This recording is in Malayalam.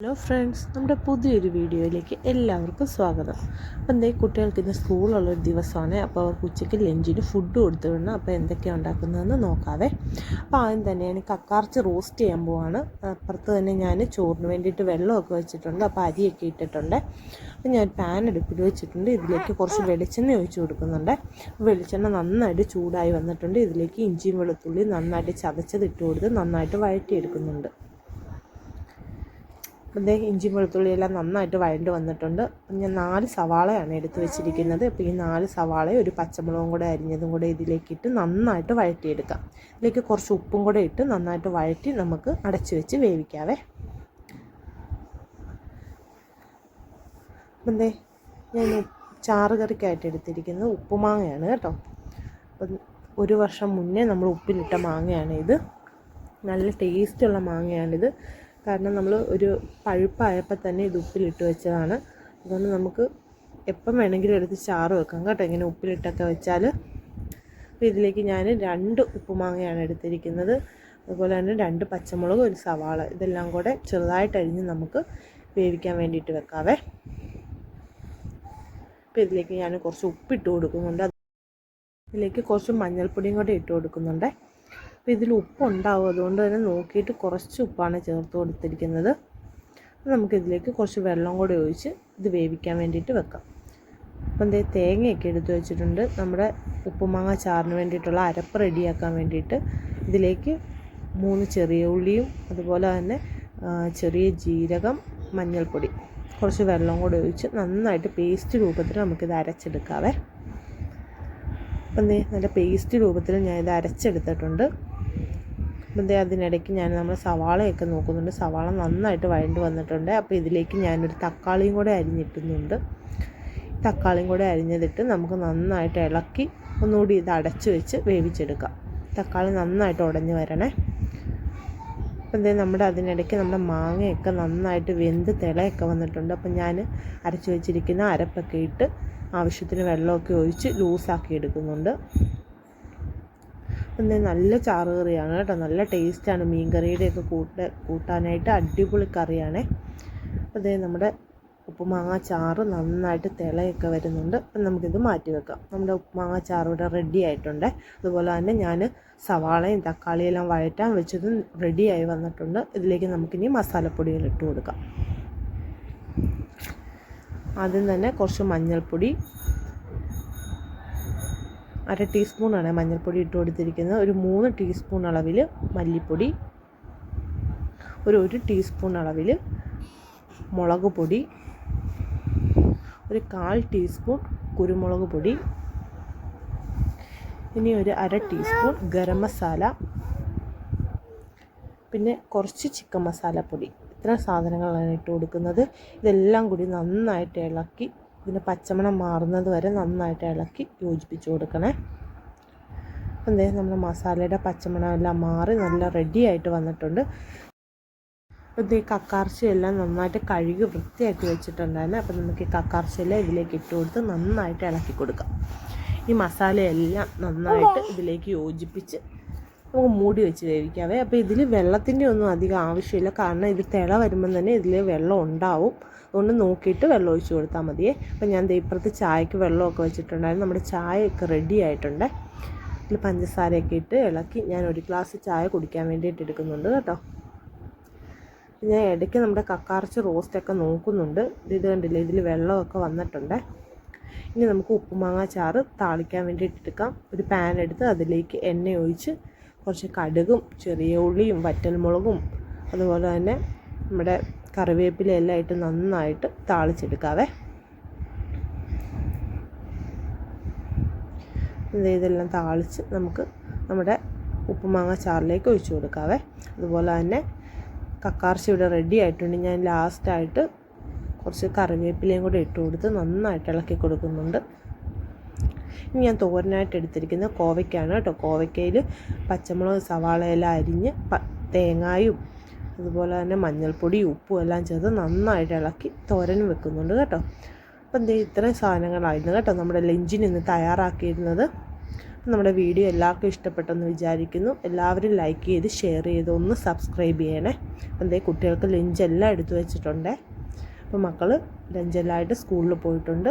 ഹലോ ഫ്രണ്ട്സ്, നമ്മുടെ പുതിയൊരു വീഡിയോയിലേക്ക് എല്ലാവർക്കും സ്വാഗതം. അപ്പം എന്തേ കുട്ടികൾക്ക് ഇന്ന് സ്കൂളുള്ളൊരു ദിവസമാണ്. അപ്പോൾ അവർക്ക് ഉച്ചയ്ക്ക് ലഞ്ചിന് ഫുഡ് കൊടുത്തു വിടണം. അപ്പോൾ എന്തൊക്കെയാണ് ഉണ്ടാക്കുന്നതെന്ന് നോക്കാവേ. അപ്പോൾ ആദ്യം തന്നെ ഞാൻ കക്കാർച്ച് റോസ്റ്റ് ചെയ്യാൻ പോവാണ്. അപ്പുറത്ത് തന്നെ ഞാൻ ചോറിന് വേണ്ടിയിട്ട് വെള്ളമൊക്കെ വെച്ചിട്ടുണ്ട്. അപ്പോൾ അരിയൊക്കെ ഇട്ടിട്ടുണ്ട്. അപ്പോൾ ഞാൻ പാൻ അടുപ്പിൽ വെച്ചിട്ടുണ്ട്. ഇതിലേക്ക് കുറച്ച് വെളിച്ചെണ്ണ ഒഴിച്ച് കൊടുക്കുന്നുണ്ട്. വെളിച്ചെണ്ണ നന്നായിട്ട് ചൂടായി വന്നിട്ടുണ്ട്. ഇതിലേക്ക് ഇഞ്ചിയും വെളുത്തുള്ളി നന്നായിട്ട് ചതച്ചത് ഇട്ട് കൊടുത്ത് നന്നായിട്ട് വഴറ്റിയെടുക്കുന്നുണ്ട്. ഇഞ്ചി വെളുത്തുള്ളി എല്ലാം നന്നായിട്ട് വഴണ്ട് വന്നിട്ടുണ്ട്. ഞാൻ 4 സവാളയാണ് എടുത്ത് വെച്ചിരിക്കുന്നത്. അപ്പോൾ ഈ 4 സവാള ഒരു പച്ചമുളകും കൂടെ അരിഞ്ഞതും കൂടെ ഇതിലേക്കിട്ട് നന്നായിട്ട് വഴറ്റിയെടുക്കാം. ഇതിലേക്ക് കുറച്ച് ഉപ്പും കൂടെ ഇട്ട് നന്നായിട്ട് വഴറ്റി നമുക്ക് അടച്ചു വെച്ച് വേവിക്കാവേ. അപ്പം ഞാൻ ചാറ് കറിക്കായിട്ട് എടുത്തിരിക്കുന്നത് ഉപ്പുമാങ്ങയാണ് കേട്ടോ. അപ്പം 1 വർഷം മുന്നേ നമ്മൾ ഉപ്പിലിട്ട മാങ്ങയാണ് ഇത്. നല്ല ടേസ്റ്റുള്ള മാങ്ങയാണിത്. കാരണം നമ്മൾ ഒരു പഴുപ്പായപ്പോൾ തന്നെ ഇത് ഉപ്പിലിട്ട് വെച്ചതാണ്. അതുകൊണ്ട് നമുക്ക് എപ്പം വേണമെങ്കിലും എടുത്ത് ചാറ് വെക്കാം കേട്ടോ, ഇങ്ങനെ ഉപ്പിലിട്ടൊക്കെ വെച്ചാൽ. അപ്പോൾ ഇതിലേക്ക് ഞാൻ 2 ഉപ്പുമാങ്ങയാണ് എടുത്തിരിക്കുന്നത്. അതുപോലെ തന്നെ 2 പച്ചമുളക്, 1 സവാള, ഇതെല്ലാം കൂടെ ചെറുതായിട്ട് അരിഞ്ഞ് നമുക്ക് വേവിക്കാൻ വേണ്ടിയിട്ട് വെക്കാവേ. അപ്പോൾ ഇതിലേക്ക് ഞാൻ കുറച്ച് ഉപ്പിട്ട് കൊടുക്കുന്നുണ്ട്. ഇതിലേക്ക് കുറച്ച് മഞ്ഞൾപ്പൊടിയും കൂടെ ഇട്ട് കൊടുക്കുന്നുണ്ട്. അപ്പോൾ ഇതിൽ ഉപ്പുണ്ടാവും, അതുകൊണ്ട് തന്നെ നോക്കിയിട്ട് കുറച്ച് ഉപ്പാണ് ചേർത്ത് കൊടുത്തിരിക്കുന്നത്. നമുക്കിതിലേക്ക് കുറച്ച് വെള്ളം കൂടെ ഒഴിച്ച് ഇത് വേവിക്കാൻ വേണ്ടിയിട്ട് വെക്കാം. അപ്പം തേങ്ങയൊക്കെ എടുത്ത് വെച്ചിട്ടുണ്ട്. നമ്മുടെ ഉപ്പുമാങ്ങ ചാറിന് വേണ്ടിയിട്ടുള്ള അരപ്പ് റെഡിയാക്കാൻ വേണ്ടിയിട്ട് ഇതിലേക്ക് 3 ചെറിയ ഉള്ളിയും അതുപോലെ തന്നെ ചെറിയ ജീരകം, മഞ്ഞൾപ്പൊടി, കുറച്ച് വെള്ളം കൂടെ ഒഴിച്ച് നന്നായിട്ട് പേസ്റ്റ് രൂപത്തിൽ നമുക്കിത് അരച്ചെടുക്കാവേ. അപ്പം നല്ല പേസ്റ്റ് രൂപത്തിൽ ഞാനിത് അരച്ചെടുത്തിട്ടുണ്ട്. അപ്പം അതിനിടയ്ക്ക് നമ്മൾ സവാളയൊക്കെ നോക്കുന്നുണ്ട്. സവാള നന്നായിട്ട് വഴണ്ട് വന്നിട്ടുണ്ട്. അപ്പോൾ ഇതിലേക്ക് ഞാനൊരു തക്കാളിയും കൂടെ അരിഞ്ഞിട്ടുന്നുണ്ട്. തക്കാളിയും കൂടെ അരിഞ്ഞതിട്ട് നമുക്ക് നന്നായിട്ട് ഇളക്കി ഒന്നുകൂടി ഇത് അടച്ചു വെച്ച് വേവിച്ചെടുക്കാം. തക്കാളി നന്നായിട്ട് ഉടഞ്ഞ് വരണേ. അപ്പം നമ്മുടെ അതിനിടയ്ക്ക് നമ്മുടെ മാങ്ങയൊക്കെ നന്നായിട്ട് വെന്ത് തിളയൊക്കെ വന്നിട്ടുണ്ട്. അപ്പം ഞാൻ അരച്ചു വെച്ചിരിക്കുന്ന അരപ്പൊക്കെ ഇട്ട് ആവശ്യത്തിന് വെള്ളമൊക്കെ ഒഴിച്ച് ലൂസാക്കി എടുക്കുന്നുണ്ട്. അപ്പം നല്ല ചാറ് കറിയാണ് കേട്ടോ, നല്ല ടേസ്റ്റാണ്. മീൻ കറിയുടെയൊക്കെ കൂട്ടാനായിട്ട് അടിപൊളി കറിയാണേ. അപ്പോൾ നമ്മുടെ ഉപ്പുമാങ്ങ ചാറ് നന്നായിട്ട് തിളയൊക്കെ വരുന്നുണ്ട്. അപ്പം നമുക്കിത് മാറ്റി വെക്കാം. നമ്മുടെ ഉപ്പുമാങ്ങ ചാറ് ഇവിടെ റെഡി ആയിട്ടുണ്ട്. അതുപോലെ തന്നെ ഞാൻ സവാളയും തക്കാളിയെല്ലാം വഴറ്റാൻ വെച്ചതും റെഡിയായി വന്നിട്ടുണ്ട്. ഇതിലേക്ക് നമുക്കിനി മസാലപ്പൊടികൾ ഇട്ട് കൊടുക്കാം. ആദ്യം തന്നെ കുറച്ച് മഞ്ഞൾപ്പൊടി, 1/2 ടീസ്പൂണാണ് മഞ്ഞൾപ്പൊടി ഇട്ട് കൊടുത്തിരിക്കുന്നത്. ഒരു 3 ടീസ്പൂൺ അളവിൽ മല്ലിപ്പൊടി, ഒരു 1 ടീസ്പൂൺ അളവിൽ മുളക് പൊടി, ഒരു 1/4 ടീസ്പൂൺ കുരുമുളക് പൊടി, ഇനി ഒരു 1/2 ടീസ്പൂൺ ഗരം മസാല, പിന്നെ കുറച്ച് ചിക്കൻ മസാലപ്പൊടി. ഇത്ര സാധനങ്ങളാണ് ഇട്ട് കൊടുക്കുന്നത്. ഇതെല്ലാം കൂടി നന്നായിട്ട് ഇളക്കി ഇതിൻ്റെ പച്ചമണം മാറുന്നത് വരെ നന്നായിട്ട് ഇളക്കി യോജിപ്പിച്ച് കൊടുക്കണേ. അപ്പം നമ്മുടെ മസാലയുടെ പച്ചമണം എല്ലാം മാറി നല്ല റെഡി ആയിട്ട് വന്നിട്ടുണ്ട്. അപ്പം കക്കാർച്ചയെല്ലാം നന്നായിട്ട് കഴുകി വൃത്തിയാക്കി വെച്ചിട്ടുണ്ടായിരുന്നു. അപ്പം നമുക്ക് ഈ കക്കാർച്ചയെല്ലാം ഇതിലേക്ക് ഇട്ട് കൊടുത്ത് നന്നായിട്ട് ഇളക്കി കൊടുക്കാം. ഈ മസാലയെല്ലാം നന്നായിട്ട് ഇതിലേക്ക് യോജിപ്പിച്ച് നമുക്ക് മൂടി വെച്ച് വേവിക്കാവേ. അപ്പോൾ ഇതിൽ വെള്ളത്തിൻ്റെ ഒന്നും അധികം ആവശ്യമില്ല, കാരണം ഇത് തിള വരുമ്പം തന്നെ ഇതിൽ വെള്ളം ഉണ്ടാവും. അതുകൊണ്ട് നോക്കിയിട്ട് വെള്ളം ഒഴിച്ച് കൊടുത്താൽ മതിയേ. അപ്പം ഞാൻ ഇപ്പുറത്ത് ചായക്ക് വെള്ളമൊക്കെ വെച്ചിട്ടുണ്ടായിരുന്നു. നമ്മുടെ ചായയൊക്കെ റെഡി ആയിട്ടുണ്ട്. ഇതിൽ പഞ്ചസാരയൊക്കെ ഇട്ട് ഇളക്കി ഞാൻ 1 ഗ്ലാസ് ചായ കുടിക്കാൻ വേണ്ടിയിട്ട് എടുക്കുന്നുണ്ട് കേട്ടോ. ഞാൻ ഇടയ്ക്ക് നമ്മുടെ കക്കാർച്ച് റോസ്റ്റൊക്കെ നോക്കുന്നുണ്ട്. ഇത് കണ്ടില്ലേ, ഇതിൽ വെള്ളമൊക്കെ വന്നിട്ടുണ്ട്. ഇനി നമുക്ക് ഉപ്പുമാങ്ങ ചാറ് താളിക്കാൻ വേണ്ടിയിട്ട് എടുക്കാം. ഒരു പാൻ എടുത്ത് അതിലേക്ക് എണ്ണ ഒഴിച്ച് കുറച്ച് കടുകും ചെറിയ ഉള്ളിയും വറ്റൽമുളകും അതുപോലെ തന്നെ നമ്മുടെ കറിവേപ്പിലയെല്ലാം ഇട്ട് നന്നായിട്ട് താളിച്ചെടുക്കാവേ. ഇതെല്ലാം താളിച്ച് നമുക്ക് നമ്മുടെ ഉപ്പുമാങ്ങ ചാറിലേക്ക് ഒഴിച്ചു കൊടുക്കാവേ. അതുപോലെ തന്നെ കക്കാർച്ച ഇവിടെ റെഡി ആയിട്ടുണ്ട്. ഞാൻ ലാസ്റ്റായിട്ട് കുറച്ച് കറിവേപ്പിലയും കൂടെ ഇട്ട് കൊടുത്ത് നന്നായിട്ട് ഇളക്കി കൊടുക്കുന്നുണ്ട്. ഇനി ഞാൻ തോരനായിട്ട് എടുത്തിരിക്കുന്നത് കോവയ്ക്കാണ് കേട്ടോ. കോവയ്ക്കയിൽ പച്ചമുളക് സവാളയെല്ലാം അരിഞ്ഞ് തേങ്ങായും അതുപോലെ തന്നെ മഞ്ഞൾപ്പൊടി ഉപ്പും എല്ലാം ചേർത്ത് നന്നായിട്ട് ഇളക്കി തോരൻ വെക്കുന്നുണ്ട് കേട്ടോ. അപ്പം ഇത്രയും സാധനങ്ങളായിരുന്നു കേട്ടോ നമ്മുടെ ലഞ്ചിന് ഇന്ന് തയ്യാറാക്കിയിരുന്നത്. നമ്മുടെ വീഡിയോ എല്ലാവർക്കും ഇഷ്ടപ്പെട്ടെന്ന് വിചാരിക്കുന്നു. എല്ലാവരും ലൈക്ക് ചെയ്ത് ഷെയർ ചെയ്ത് ഒന്ന് സബ്സ്ക്രൈബ് ചെയ്യണേ. അപ്പം കുട്ടികൾക്ക് ലഞ്ചെല്ലാം എടുത്തു വെച്ചിട്ടുണ്ട്. അപ്പോൾ മക്കൾ ലഞ്ചെല്ലാം ആയിട്ട് സ്കൂളിൽ പോയിട്ടുണ്ട്.